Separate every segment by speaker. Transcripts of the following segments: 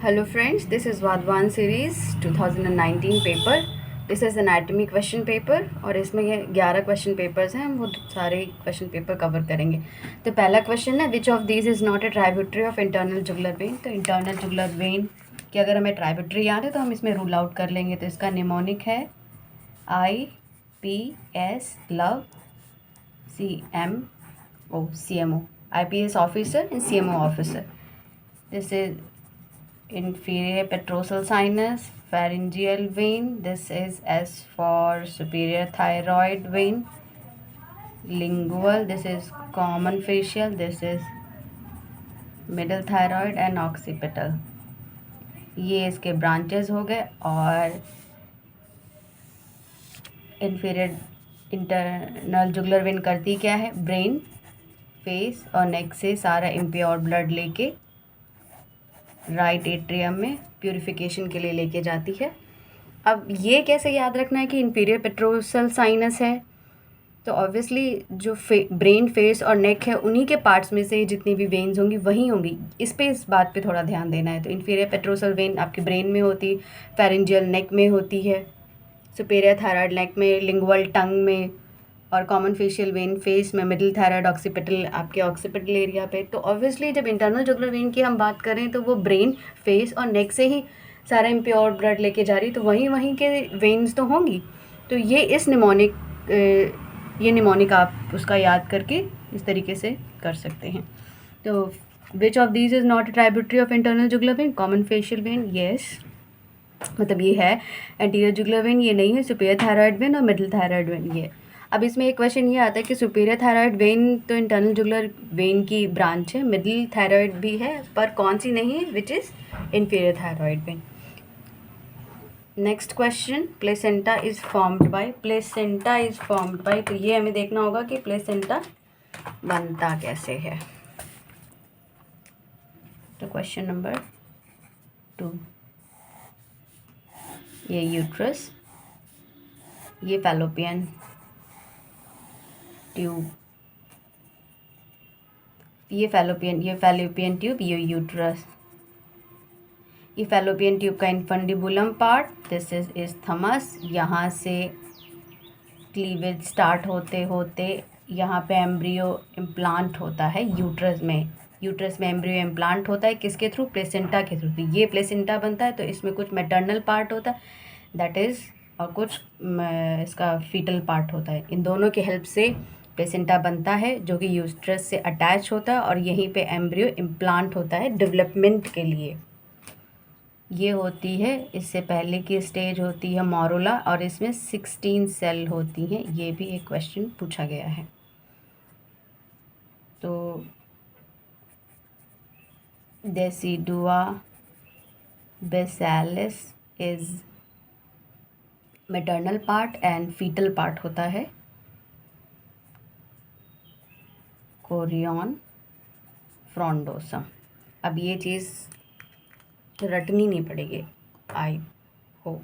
Speaker 1: Hello friends, this is Vadwan series 2019 paper. This is anatomy question paper और इसमें ये 11 question papers हैं. हम वो सारे क्वेश्चन पेपर कवर करेंगे. तो पहला क्वेश्चन है, which of these is not a tributary of internal jugular vein. तो इंटरनल जुगुलर वेन की अगर हमें ट्राइब्यूटरी याद है तो हम इसमें रूल आउट कर लेंगे. तो इसका निमोनिक है IPS love CMO. IPS officer and CMO officer. This is inferior petrosal sinus, pharyngeal vein. This is S for superior thyroid vein. Lingual, this is common facial. This is middle thyroid and occipital. ये इसके branches हो गए. और inferior internal jugular vein करती क्या है, brain, face और नेक से सारा इम्प्योर ब्लड लेके राइट एट्रियम में प्यूरिफिकेशन के लिए लेके जाती है. अब ये कैसे याद रखना है कि इंफीरियर पेट्रोसल साइनस है, तो ऑब्वियसली जो ब्रेन, फेस और नेक है उन्हीं के पार्ट्स में से जितनी भी वेन्स होंगी वही होंगी. इस बात पे थोड़ा ध्यान देना है. तो इंफीरियर पेट्रोसल वेन आपके ब्रेन में होती, फेरेंजियल नेक में होती है, सुपेरियर थायराइड नेक में, लिंगुअल टंग में, और कॉमन फेशियल वेन फेस में, मिडिल थायराइड ऑक्सीपिटल आपके ऑक्सीपिटल एरिया पे. तो ऑब्वियसली जब इंटरनल जुगुलर वेन की हम बात करें तो वो ब्रेन, फेस और नेक से ही सारा इम्प्योर ब्लड लेके जा रही, तो वहीं के वेन्स तो होंगी. तो ये निमोनिक आप उसका याद करके इस तरीके से कर सकते हैं. तो which of these is not a tributary of internal jugular vein. Common facial vein, yes, मतलब ये है. एंटीरियर जुगुलर वेन ये नहीं है. सुपेरियर थायराइड वेन और मिडिल थायराइड वेन ये. अब इसमें एक क्वेश्चन ये आता है कि सुपेरियर थायराइड वेन तो इंटरनल जुगुलर वेन की ब्रांच है, मिडिल थायराइड भी है, पर कौन सी नहीं है, which is inferior thyroid when. Next question, placenta is formed by. तो ये हमें देखना होगा कि प्लेसेंटा बनता कैसे है. तो क्वेश्चन नंबर 2, ये यूट्रस, ये फैलोपियन ट्यूब, ये फैलोपियन ट्यूब, ये यूट्रस. ये फैलोपियन ट्यूब का infundibulum part, this is isthmus. यहाँ से क्लीवेज स्टार्ट होते होते यहाँ पे एम्ब्रियो इम्प्लांट होता है यूट्रस में एम्ब्रियो इम्प्लांट होता है. किसके थ्रू, प्लेसेंटा के थ्रू. तो ये प्लेसेंटा बनता है. तो इसमें कुछ मैटरनल पार्ट होता है, दैट इज़, और कुछ इसका फीटल पार्ट होता है. इन दोनों की हेल्प से प्लेसेंटा बनता है जो कि यूट्रस से अटैच होता है और यहीं पे एम्ब्रियो इम्प्लांट होता है डेवलपमेंट के लिए. ये होती है, इससे पहले की स्टेज होती है मोरुला, और इसमें 16 सेल होती हैं. ये भी एक क्वेश्चन पूछा गया है. तो decidua basalis is maternal part and fetal part होता है कोरियन फ्रॉन्डोसम. अब ये चीज़ रटनी नहीं पड़ेगी, आई होप.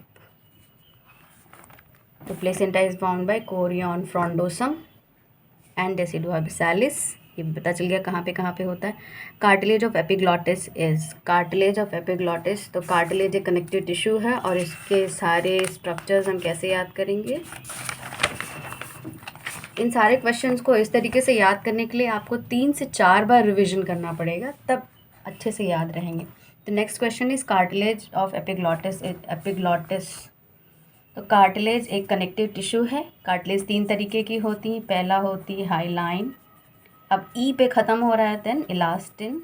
Speaker 1: तो placenta is formed by chorion frondosum and decidua basalis. ये पता चल गया कहाँ पे होता है. Cartilage of epiglottis. तो कार्टिलेज एक कनेक्टिव टिश्यू है और इसके सारे स्ट्रक्चर्स हम कैसे याद करेंगे. इन सारे क्वेश्चंस को इस तरीके से याद करने के लिए आपको 3 से 4 बार रिविजन करना पड़ेगा, तब अच्छे से याद रहेंगे. तो next question is cartilage of epiglottis. तो कार्टिलेज एक कनेक्टिव टिश्यू है. कार्टिलेज 3 तरीके की होती हैं. पहला होती है हाईलाइन, अब ई पे ख़त्म हो रहा है, देन इलास्टिन.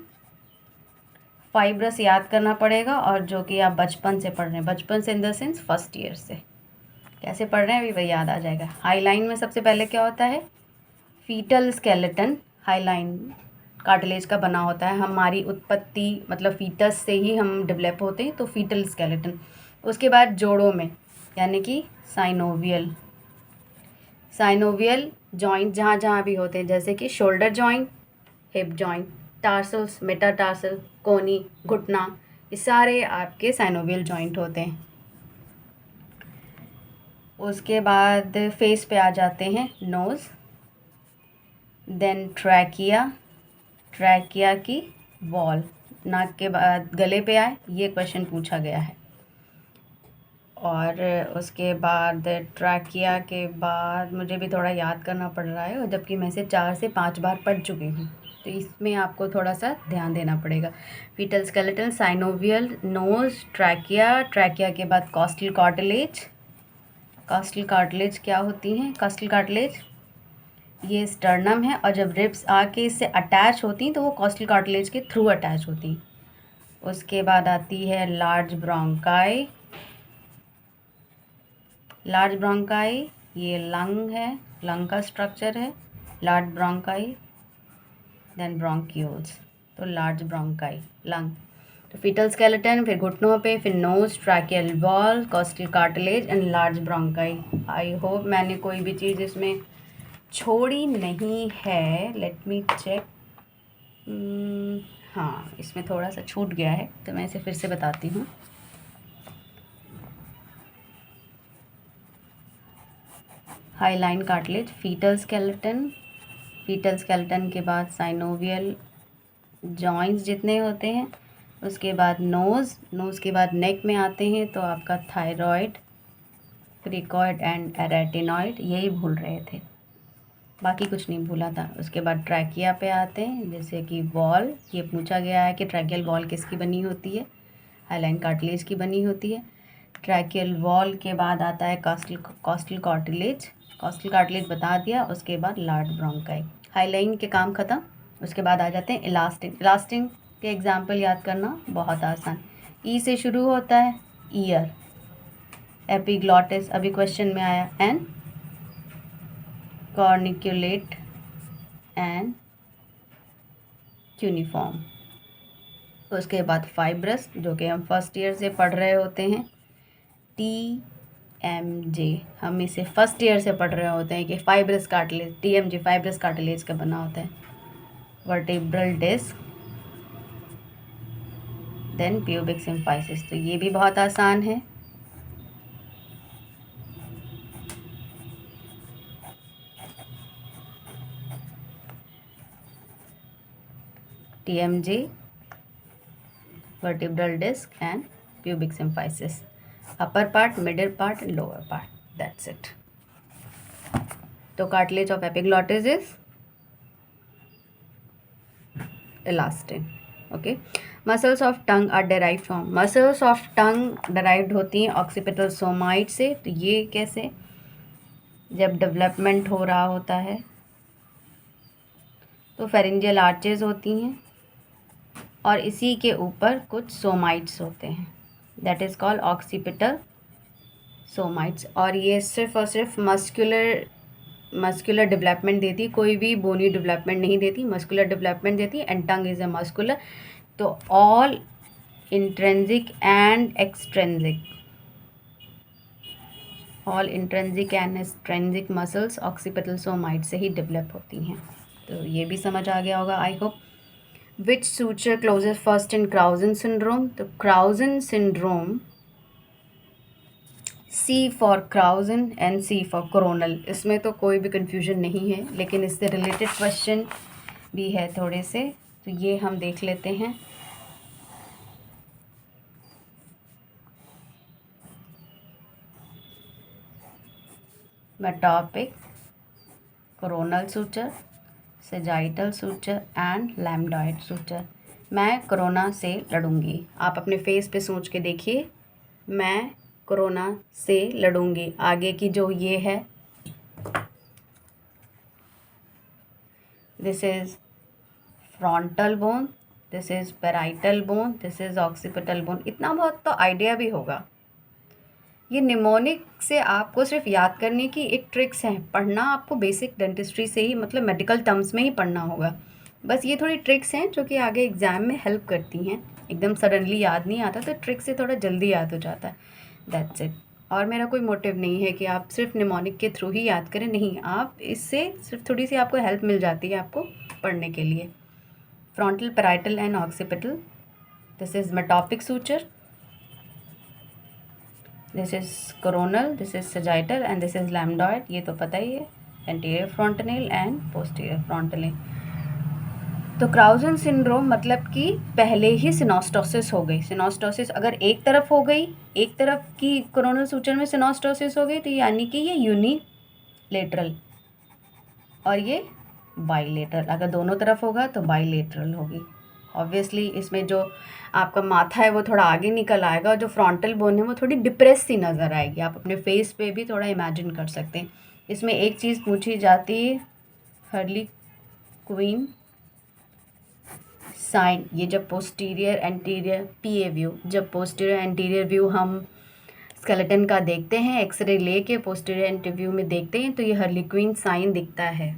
Speaker 1: फाइब्रस याद करना पड़ेगा, और जो कि आप बचपन से पढ़ रहे हैं, बचपन से in the sense first year से कैसे पढ़ रहे हैं अभी वही याद आ जाएगा. हाईलाइन में सबसे पहले क्या होता है, फीटल स्केलेटन. हाईलाइन कार्टिलेज का बना होता है. हमारी उत्पत्ति मतलब फीटस से ही हम डेवलप होते हैं, तो फीटल स्केलेटन. उसके बाद जोड़ों में, यानी कि साइनोवियल जॉइंट जहाँ जहाँ भी होते हैं, जैसे कि shoulder joint, hip joint, tarsals, metatarsal, कोनी, घुटना, ये सारे आपके साइनोवियल जॉइंट होते हैं. उसके बाद फेस पे आ जाते हैं, नोज़, देन ट्रैकिया की वॉल, नाक के बाद गले पे आए, ये क्वेश्चन पूछा गया है। और उसके बाद ट्रैकिया के बाद मुझे भी थोड़ा याद करना पड़ रहा है, और जबकि मैं इसे 4 से 5 बार पढ़ चुकी हूँ, तो इसमें आपको थोड़ा सा ध्यान देना पड़ेगा। Fetal skeleton, synovial, nose, trachea, trachea के बाद कॉस्टल कार्टिलेज। कॉस्टल कार्टिलेज क्या होती हैं? कॉस्टल कार्टिलेज ये स्टर्नम है, और जब रिब्स आके इससे अटैच होती हैं तो वो कॉस्टल कार्टिलेज के थ्रू अटैच होती हैं। उसके बाद आती है लार्ज ब्रोंकाई। लार्ज ब्रोंकाई ये लंग है, लंग का स्ट्रक्चर है, लार्ज ब्रोंकाई, देन ब्रोंक्यूल्स, तो लार्ज ब्रोंकाई लंग। तो फीटल स्केलेटन, फिर घुटनों पे, फिर nose, tracheal wall, costal cartilage and large bronchi. I hope मैंने कोई भी चीज़ इसमें छोड़ी नहीं है। Let me check. हाँ, इसमें थोड़ा सा छूट गया है, तो मैं इसे फिर से बताती हूँ। Hyaline cartilage, fetal skeleton, fetal skeleton के बाद साइनोवियल जॉइंट्स जितने होते हैं, उसके बाद नोज़, नोज़ के बाद नेक में आते हैं तो आपका थायराइड, क्रिकॉइड एंड एरेटिनॉइड, यही भूल रहे थे, बाकी कुछ नहीं भूला था। उसके बाद ट्रैकिया पे आते हैं, जैसे कि वॉल, ये पूछा गया है कि ट्रैकियल वॉल किसकी बनी होती है? हाईलाइन कार्टिलेज की बनी होती है। ट्रैकियल वॉल के बाद आता है कॉस्टल कार्टिलेज, कॉस्टल कार्टिलेज बता दिया। उसके बाद लार्ज ब्रोंकाई। हाईलाइन के काम ख़त्म। उसके बाद आ जाते हैं इलास्टिन। इलास्टिन के एग्जाम्पल याद करना बहुत आसान। ई से शुरू होता है, ईयर। एपिग्लॉटिस अभी क्वेश्चन में आया, एंड कॉर्निक्यूलेट एंड क्यूनिफॉर्म। उसके बाद फाइब्रस, जो कि हम फर्स्ट ईयर से पढ़ रहे होते हैं, TMJ, हम इसे फर्स्ट ईयर से पढ़ रहे होते हैं कि fibrous cartilage, TMJ fibrous cartilage का बना होता है। Vertebral disc, then pubic symphysis, तो ये भी बहुत आसान है। TMJ, vertebral disc and pubic symphysis. Upper part, middle part and lower part. That's it. So cartilage of epiglottis is elastin. Okay. Muscles of tongue are derived from, muscles of tongue derived होती हैं occipital somoid से। तो ये कैसे? जब development हो रहा होता है तो फेरिंजियल आर्चेज होती हैं, और इसी के ऊपर कुछ सोमाइट्स होते हैं, that is called occipital somites. और ये सिर्फ और सिर्फ मस्कुलर डेवलपमेंट देती, कोई भी बोनी डेवलपमेंट नहीं देती, मस्कुलर डेवलपमेंट देती, and tongue is a muscular. तो all intrinsic and extrinsic, all intrinsic and extrinsic muscles occipital somite से ही डेवलप होती हैं। तो ये भी समझ आ गया होगा, I hope. Which suture closes first in Clausen syndrome? तो Clausen syndrome, C for Clausen and C for coronal, इसमें तो कोई भी confusion नहीं है, लेकिन इससे रिलेटेड क्वेश्चन भी है थोड़े से, तो ये हम देख लेते हैं। Metopic, coronal suture, sagittal suture and lambdoid suture. मैं कोरोना से लड़ूंगी, आप अपने फेस पे सोच के देखिए, मैं कोरोना से लड़ूंगी। आगे की जो ये है, this is frontal bone, this is parietal bone, this is occipital bone. इतना बहुत तो आइडिया भी होगा। ये निमोनिक से आपको सिर्फ याद करने की एक ट्रिक्स हैं, पढ़ना आपको बेसिक डेंटिस्ट्री से ही, मतलब मेडिकल टर्म्स में ही पढ़ना होगा। बस ये थोड़ी ट्रिक्स हैं जो कि आगे एग्ज़ाम में हेल्प करती हैं। एकदम सडनली याद नहीं आता, तो ट्रिक से थोड़ा जल्दी याद हो जाता है, दैट्स इट। और मेरा कोई मोटिव नहीं है कि आप सिर्फ निमोनिक के थ्रू ही याद करें, नहीं, आप इससे सिर्फ थोड़ी सी आपको हेल्प मिल जाती है आपको पढ़ने के लिए। Frontal, parietal and occipital, this is metopic suture, this is coronal, this is sagittal and this is lambdoid, ये तो पता ही है। Anterior fontanelle and posterior fontanelle. तो क्राउज़न सिंड्रोम मतलब कि पहले ही सिनोस्टोसिस हो गई। सिनोस्टोसिस अगर एक तरफ हो गई, एक तरफ की कोरोनल सूचर में सिनोस्टोसिस हो गई, तो यानी कि ये यूनिलेटरल और ये बाइलेटरल। अगर दोनों तरफ होगा तो बाइलेटरल होगी। ऑब्वियसली इसमें जो आपका माथा है वो थोड़ा आगे निकल आएगा और जो फ्रंटल बोन है वो थोड़ी डिप्रेस सी नज़र आएगी। आप अपने फेस पे भी थोड़ा इमेजिन कर सकते हैं। इसमें एक चीज़ पूछी जाती है, हर्ली क्वीन साइन। ये जब पोस्टीरियर एंटीरियर पीए व्यू, जब पोस्टीरियर एंटीरियर व्यू हम स्केलेटन का देखते हैं, एक्सरे लेके पोस्टीरियर एंटीरियर व्यू में देखते हैं, तो ये हर्ली क्वीन साइन दिखता है।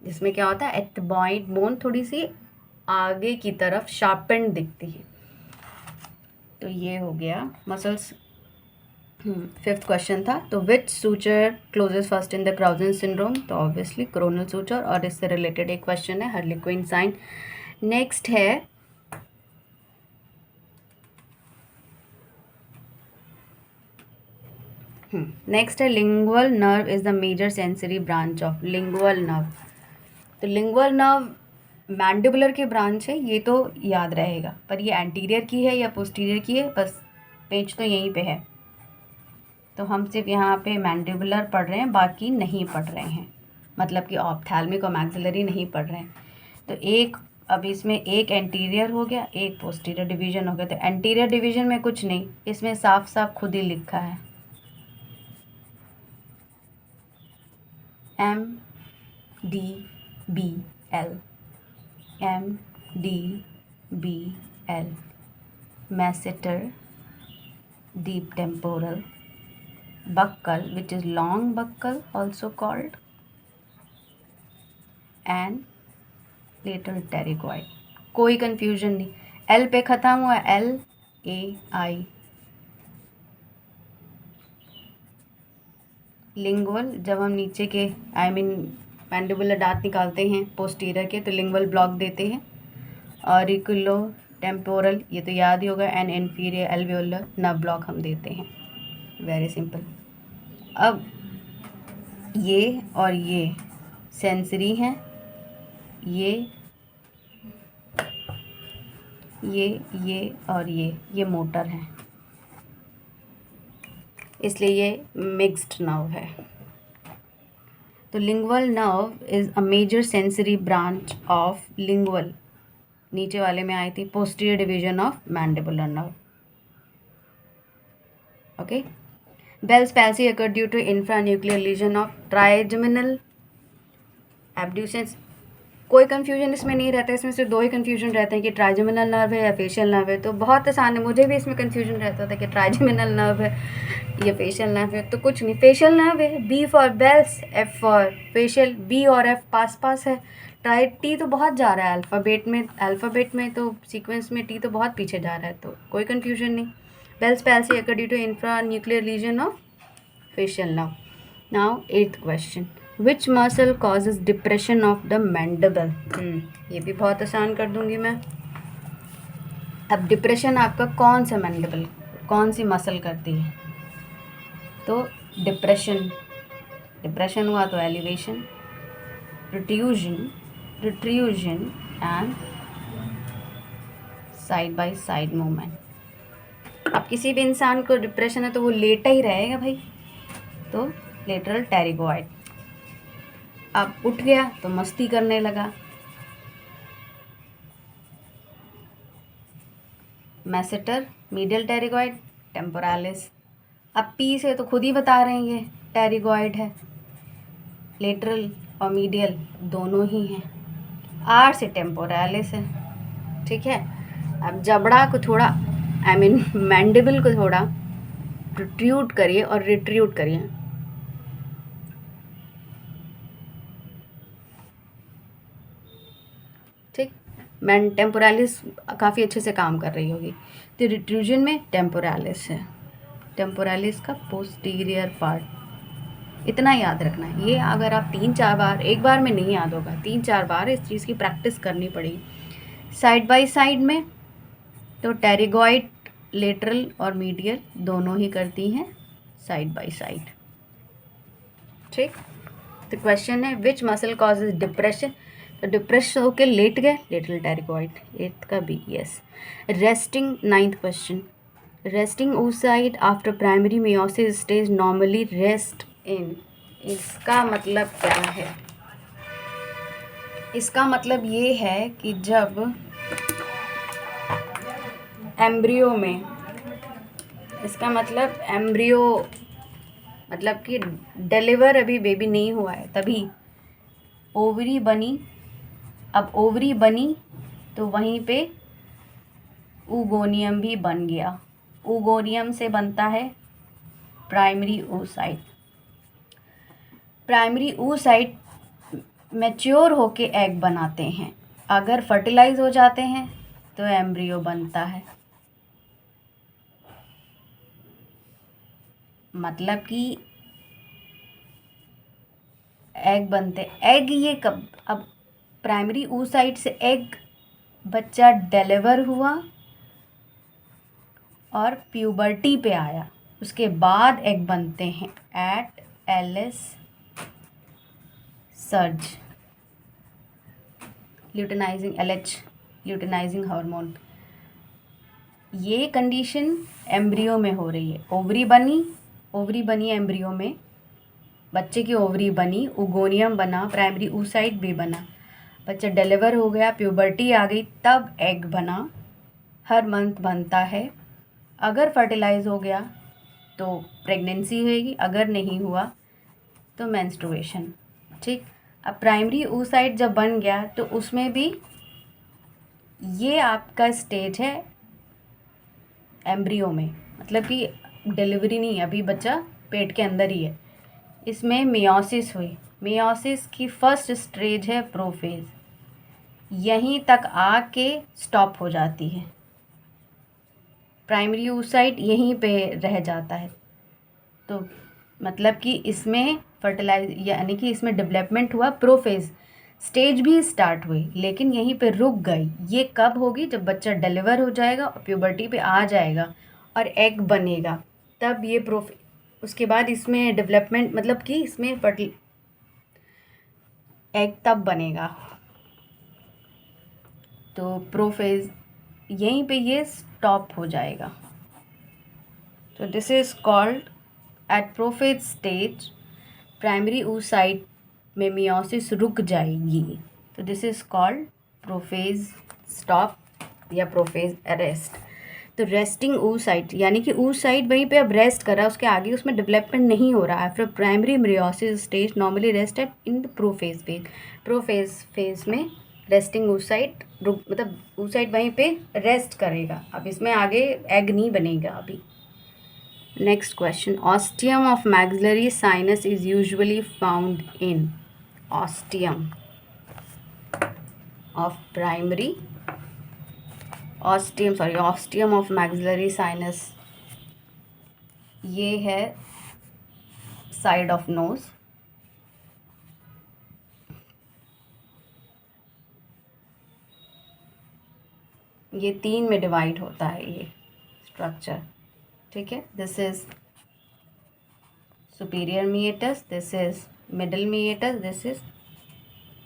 Speaker 1: जिसमें क्या होता है, एथमॉइड बोन थोड़ी सी आगे की तरफ शार्पेंड दिखती है। तो ये हो गया मसल्स। फिफ्थ क्वेश्चन था, तो which suture closes first in the Crouzon syndrome? तो ऑब्वियसली कोरोनल सूचर, और इससे रिलेटेड एक क्वेश्चन है, हर्ली क्वीन साइन। नेक्स्ट है नेक्स्ट है lingual nerve is the major sensory branch of lingual nerve. तो लिंगुअल नर्व मैंडिबुलर की branch है, ये तो याद रहेगा, पर ये एंटीरियर की है या पोस्टीरियर की है, बस पेज तो यहीं पे है। तो हम सिर्फ यहाँ पे मैंडिबुलर पढ़ रहे हैं, बाकी नहीं पढ़ रहे हैं, मतलब कि ऑप्थैल्मिक और मैक्सिलरी नहीं पढ़ रहे हैं। तो एक अब इसमें एक एंटीरियर हो गया, एक पोस्टीरियर डिवीजन हो गया। तो एंटीरियर डिवीजन में कुछ नहीं, इसमें साफ साफ खुद ही लिखा है MDBL, MDBL, masseter, deep temporal, buccal, which is long buccal also called, and lateral pterygoid। कोई कंफ्यूजन नहीं, L पे ख़त्म हुआ, LAI। लिंगुअल, जब हम नीचे के मैंडिबुलर दांत निकालते हैं पोस्टीरियर के, तो लिंगुअल ब्लॉक देते हैं। ऑरिकुलो टेम्पोरल, ये तो याद ही होगा, and inferior alveolar nerve block हम देते हैं। Very simple. अब ये और ये सेंसरी हैं, ये और ये मोटर हैं, इसलिए ये मिक्स्ड नर्व है। तो lingual nerve is a major sensory branch of lingual, नीचे वाले में आई थी, posterior division of mandibular nerve. Okay. Bell's palsy occur due to infranuclear lesion of trigeminal abducens. कोई कंफ्यूजन इसमें नहीं रहता, इसमें सिर्फ दो ही कंफ्यूजन रहते हैं कि ट्राइजेमिनल नर्व है या फेशियल नर्व है। तो बहुत आसान है, मुझे भी इसमें कंफ्यूजन रहता था कि ट्राइजेमिनल नर्व है या फेशियल नर्व है। तो कुछ नहीं, फेशियल नर्व है, B for Bell's, F for facial, B और एफ पास पास है। टी तो बहुत जा रहा है अल्फ़ाबेट में तो सीक्वेंस में टी तो बहुत पीछे जा रहा है, तो कोई कंफ्यूजन नहीं। Bell's palsy occur due to infranuclear lesion of facial nerve. Now 8th question, which muscle causes depression of the mandible? ये भी बहुत आसान कर दूंगी मैं। अब डिप्रेशन आपका कौन सा मैंडिबल, कौन सी मसल करती है? तो डिप्रेशन हुआ तो elevation, protrusion and side by side movement. अब किसी भी इंसान को डिप्रेशन है तो वो लेटा ही रहेगा भाई, तो लेटरल टेरिगोइड। अब उठ गया तो मस्ती करने लगा, मैसेटर, मीडियल टेरिगोइड, टेम्पोरालिस। अब पी से तो खुद ही बता रहे हैं ये टेरिगोइड है, लेटरल और मीडियल दोनों ही हैं। आर से टेम्पोरालिस है, ठीक है। अब जबड़ा को थोड़ा मैंडिबल को थोड़ा प्रोट्रूड करिए और रिट्रूड करिए। ठीक, टेम्पोरालिस काफ़ी अच्छे से काम कर रही होगी। तो रिट्रूजन में टेम्पोरालिस है, टेम्पोरालिस का पोस्टीरियर पार्ट, इतना याद रखना है। ये अगर आप 3-4 बार, एक बार में नहीं याद होगा, 3-4 बार इस चीज़ की प्रैक्टिस करनी पड़ेगी। साइड बाय साइड में तो टेरिगोइड लेटरल और मीडियल दोनों ही करती हैं साइड बाय साइड, ठीक। तो क्वेश्चन है विच मसल कॉजेज डिप्रेशन? तो डिप्रेस होके लेट गए, लिटिल टेरिकॉइड। 8th का B, yes. Resting, 9th question, resting oocyte after primary meiosis stage normally rest in, इसका मतलब क्या है? इसका मतलब ये है कि जब एम्ब्रियो में, इसका मतलब एम्ब्रियो मतलब कि डिलीवर अभी बेबी नहीं हुआ है, तभी ओवरी बनी। अब ओवरी बनी तो वहीं पे oogoनियम भी बन गया। oogoनियम से बनता है primary oocyte। Primary oocyte mature होके एग बनाते हैं। अगर फर्टिलाइज हो जाते हैं तो एम्ब्रियो बनता है। मतलब कि एग बनते, एग ये कब, अब प्राइमरी oocyte से एग, बच्चा डिलीवर हुआ और प्यूबर्टी पे आया, उसके बाद एग बनते हैं at LH surge, luteinizing LH, luteinizing hormone. ये कंडीशन एम्ब्रियो में हो रही है। ओवरी बनी एम्ब्रियो में, बच्चे की ओवरी बनी, oogoनियम बना, प्राइमरी oocyte भी बना, बच्चा डिलीवर हो गया, प्यूबर्टी आ गई, तब एग बना। हर मंथ बनता है। अगर फर्टिलाइज हो गया तो प्रेगनेंसी होएगी, अगर नहीं हुआ तो मेंस्ट्रुएशन। ठीक। अब प्राइमरी oocyte जब बन गया तो उसमें भी ये आपका स्टेज है एम्ब्रियो में, मतलब कि डिलीवरी नहीं है, अभी बच्चा पेट के अंदर ही है। इसमें मियोसिस हुई। मियोसिस की फर्स्ट स्टेज है प्रोफेज, यहीं तक आके स्टॉप हो जाती है। प्राइमरी oocyte यहीं पे रह जाता है। तो मतलब कि इसमें फर्टिलाइज यानी कि इसमें डेवलपमेंट हुआ, प्रोफेज स्टेज भी स्टार्ट हुई, लेकिन यहीं पे रुक गई। ये कब होगी? जब बच्चा डिलीवर हो जाएगा और प्यूबर्टी पे आ जाएगा और एग बनेगा, तब ये उसके बाद इसमें डेवलपमेंट, मतलब कि इसमें एग तब बनेगा। तो प्रोफेज यहीं पे ये स्टॉप हो जाएगा। तो this is called eight prophase stage primary oocyte में मियोसिस रुक जाएगी, तो this is called prophase stop या प्रोफेज अरेस्ट। तो रेस्टिंग oocyte यानी कि oocyte वहीं पे अब रेस्ट कर रहा है, उसके आगे उसमें डेवलपमेंट नहीं हो रहा है। After primary meiosis stage normally rest at in the prophase phase. Prophase phase में रेस्टिंग oocyte रुक, मतलब oocyte वहीं पे रेस्ट करेगा, अब इसमें आगे एग नहीं बनेगा अभी। Next question. Ostium of maxillary sinus is usually found in ostium of primary ostium of maxillary sinus, ये है side of nose। ये 3 में डिवाइड होता है ये स्ट्रक्चर। ठीक है, this is superior meatus, this is middle meatus, this is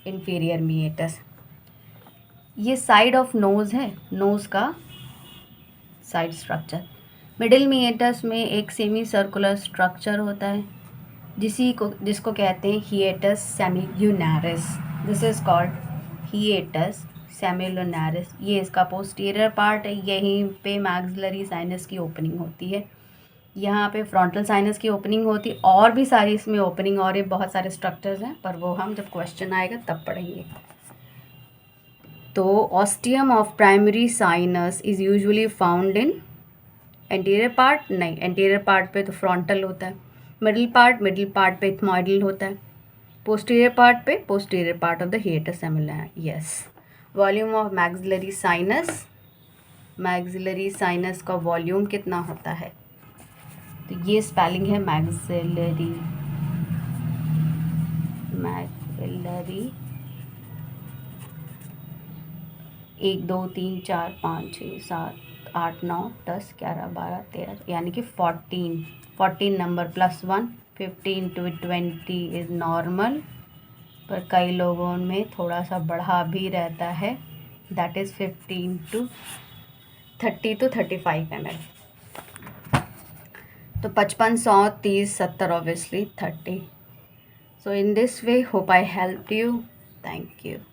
Speaker 1: inferior meatus. ये साइड ऑफ नोज़ है, नोज़ का साइड स्ट्रक्चर। मिडिल मीएटस में एक सेमी सर्कुलर स्ट्रक्चर होता है जिसको कहते हैं hiatus semilunaris. This is called hiatus semilunaris. ये इसका पोस्टीरियर पार्ट है, यहीं पे मैक्सिलरी साइनस की ओपनिंग होती है, यहाँ पे फ्रंटल साइनस की ओपनिंग होती है, और भी सारी इसमें ओपनिंग और ये बहुत सारे स्ट्रक्चर्स हैं, पर वो हम जब क्वेश्चन आएगा तब पढ़ेंगे। तो ostium of primary sinus is usually found in anterior part, नहीं एंटीरियर पार्ट पे तो फ्रंटल होता है, मिडिल पार्ट पे इथमॉइडल होता है, पोस्टीरियर पार्ट पे posterior part of the hiatus semilunaris. Yes. Volume of maxillary sinus, maxillary sinus का वॉल्यूम कितना होता है? तो ये स्पेलिंग है मैक्सिलरी 1 2 3 4 5 6 7 8 9 10 11 12 13, यानी कि 14 नंबर +1, 15 to 20 इज़ नॉर्मल, पर कई लोगों में थोड़ा सा बढ़ा भी रहता है, दैट इज़ 30 to 35 ml। तो 55, 100, 30, 70, obviously 30। So in this way, hope I helped you. Thank you.